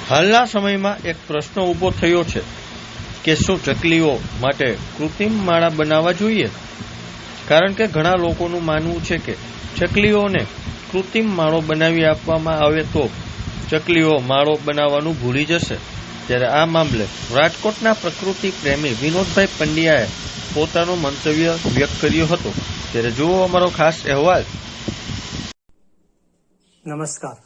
હાલના સમયમાં એક પ્રશ્ન ઊભો થયો છે કે શું ચકલીઓ માટે કૃત્રિમ માળા બનાવવા જોઈએ? કારણ કે ઘણા લોકોનું માનવું છે કે ચકલીઓને કૃત્રિમ માળો બનાવી આપવામાં આવે તો ચકલીઓ માળો બનાવવાનું ભૂલી જશે. ત્યારે આ મામલે રાજકોટના પ્રકૃતિ પ્રેમી વિનોદભાઈ પંડ્યાએ પોતાનો મંતવ્ય વ્યક્ત કર્યો હતો. ત્યારે જુઓ અમારો ખાસ અહેવાલ. નમસ્કાર,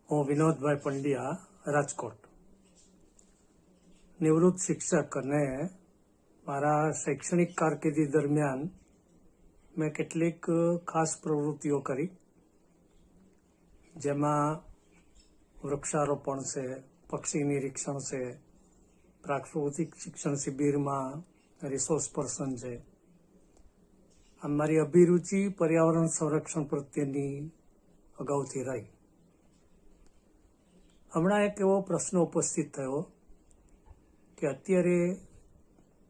હું વિનોદભાઈ પંડ્યા, રાજકોટ. નિવૃત્ત શિક્ષક અને મારા શૈક્ષણિક કારકિર્દી દરમિયાન મેં કેટલીક ખાસ પ્રવૃત્તિઓ કરી, જેમાં વૃક્ષારોપણ છે, પક્ષી નિરીક્ષણ છે, પ્રાકૃતિક શિક્ષણ શિબિરમાં રિસોર્સ પર્સન છે. આ મારી અભિરુચિ પર્યાવરણ સંરક્ષણ પ્રત્યેની અગાઉથી રહી. હમણાં એક એવો પ્રશ્ન ઉપસ્થિત થયો કે અત્યારે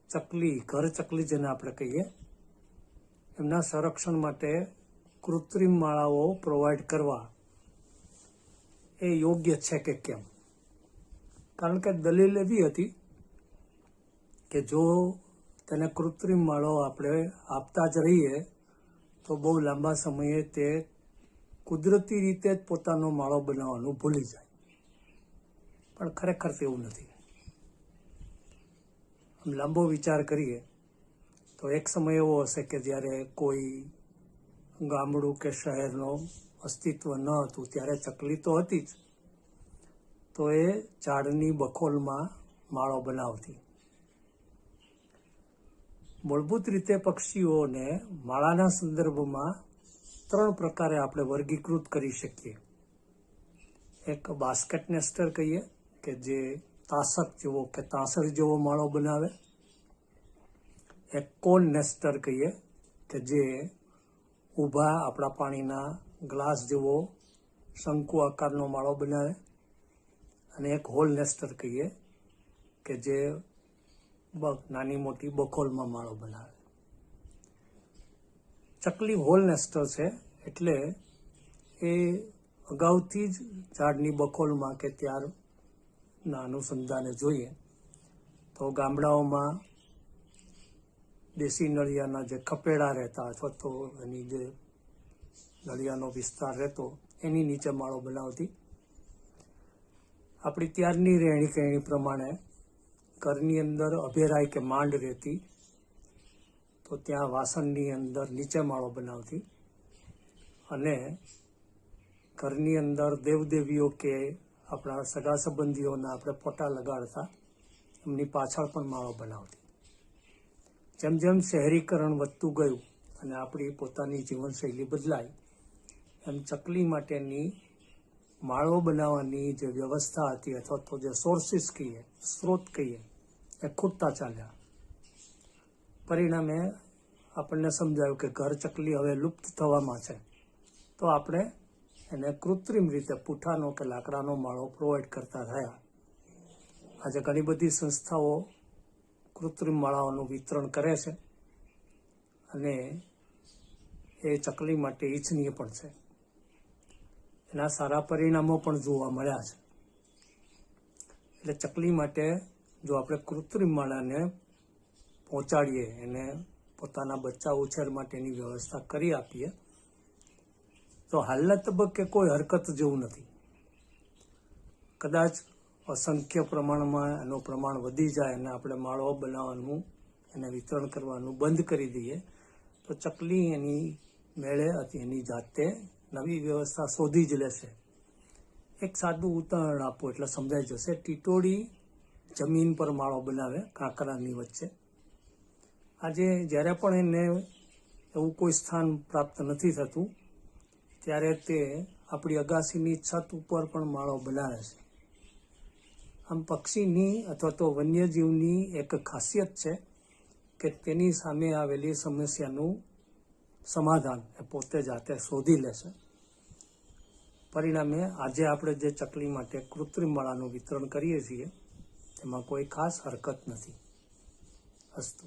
ચકલી, ઘર ચકલી જેને આપણે કહીએ, એમના સંરક્ષણ માટે કૃત્રિમ માળાઓ પ્રોવાઈડ કરવા એ યોગ્ય છે કે કેમ? કારણ કે દલીલ એવી હતી કે જો તેને કૃત્રિમ માળો આપણે આપતા જ રહીએ તો બહુ લાંબા સમયે તે કુદરતી રીતે જ પોતાનો માળો બનાવવાનું ભૂલી જાય. પણ ખરેખર તેવું નથી. લાંબો વિચાર કરીએ તો એક સમય એવો હશે કે જ્યારે કોઈ ગામડું કે શહેરનું અસ્તિત્વ ન હતું, ત્યારે ચકલી તો હતી જ, તો એ ઝાડની બખોલમાં માળો બનાવતી. મૂળભૂત રીતે પક્ષીઓને માળાના સંદર્ભમાં 3 પ્રકારે આપણે વર્ગીકૃત કરી શકીએ. એક બાસ્કેટ નેસ્ટર કહીએ કે જે તાસક જેવો કે તાંસળ જેવો માળો બનાવે. એક કોન નેસ્ટર કહીએ કે જે ઊભા આપણા પાણીના ગ્લાસ જેવો શંકુ આકારનો માળો બનાવે. અને એક હોલ નેસ્ટર કહીએ કે જે નાની મોટી બખોલમાં માળો બનાવે. ચકલી હોલ નેસ્ટર છે, એટલે એ અગાઉથી જ ઝાડની બખોલમાં કે ત્યારના અનુસંધાને જોઈએ તો ગામડાઓમાં દેશી નળિયાના જે ખપેડા રહેતા અથવા તો એની જે નળિયાનો વિસ્તાર રહેતો એની નીચે માળો બનાવતી. આપણી ત્યારની રહેણી કહેણી પ્રમાણે ઘરની અંદર અભેરાય કે માંડ રહેતી, તો ત્યાં વાસણની અંદર નીચે માળો બનાવતી. અને ઘરની અંદર દેવદેવીઓ કે આપણા સગા સંબંધીઓના આપણે ફોટા લગાડતા, એમની પાછળ પણ માળો બનાવતી. જેમ જેમ શહેરીકરણ વધતું ગયું અને આપણી પોતાની જીવનશૈલી બદલાઈ, એમ ચકલી માટેની માળો બનાવવાની જે વ્યવસ્થા હતી અથવા તો જે સોર્સિસ કહીએ, સ્ત્રોત કહીએ, એ ખૂટતા ચાલ્યા. પરિણામે આપણને સમજાયું કે ઘર ચકલી હવે લુપ્ત થવામાં છે, તો આપણે એને કૃત્રિમ રીતે પૂઠાનો કે લાકડાનો માળો પ્રોવાઈડ કરતા થયા. આજે ઘણી બધી સંસ્થાઓ કૃત્રિમ માળાઓનું વિતરણ કરે છે અને એ ચકલી માટે ઈચ્છનીય પણ છે. એના સારા પરિણામો પણ જોવા મળ્યા છે. એટલે ચકલી માટે જો આપણે કૃત્રિમ માળાને પહોંચાડીએ, એને પોતાના બચ્ચા ઉછેર માટેની વ્યવસ્થા કરી આપીએ, તો હાલના તબક્કે કોઈ હરકત જેવું નથી. કદાચ અસંખ્ય પ્રમાણમાં એનું પ્રમાણ વધી જાય અને આપણે માળો બનાવવાનું, એને વિતરણ કરવાનું બંધ કરી દઈએ, તો ચકલી એની મેળે એની જાતે નવી વ્યવસ્થા શોધી જ લેશે. એક સાદું ઉદાહરણ આપો એટલે સમજાઈ જશે. ટીટોડી જમીન પર માળો બનાવે કાંકરાની વચ્ચે. આજે જ્યારે પણ એને એવું કોઈ સ્થાન પ્રાપ્ત નથી થતું, ત્યારે તે આપણી અગાસીની છત ઉપર પણ માળો બનાવે છે. આમ પક્ષીની અથવા તો વન્યજીવની એક ખાસિયત છે કે તેની સામે આવેલી સમસ્યાનું સમાધાન એ પોતે જાતે શોધી લેશે. પરિણામે આજે આપણે જે ચકલી માટે કૃત્રિમ માળાનું વિતરણ કરીએ છીએ, તેમાં કોઈ ખાસ હરકત નથી. અસ્તુ.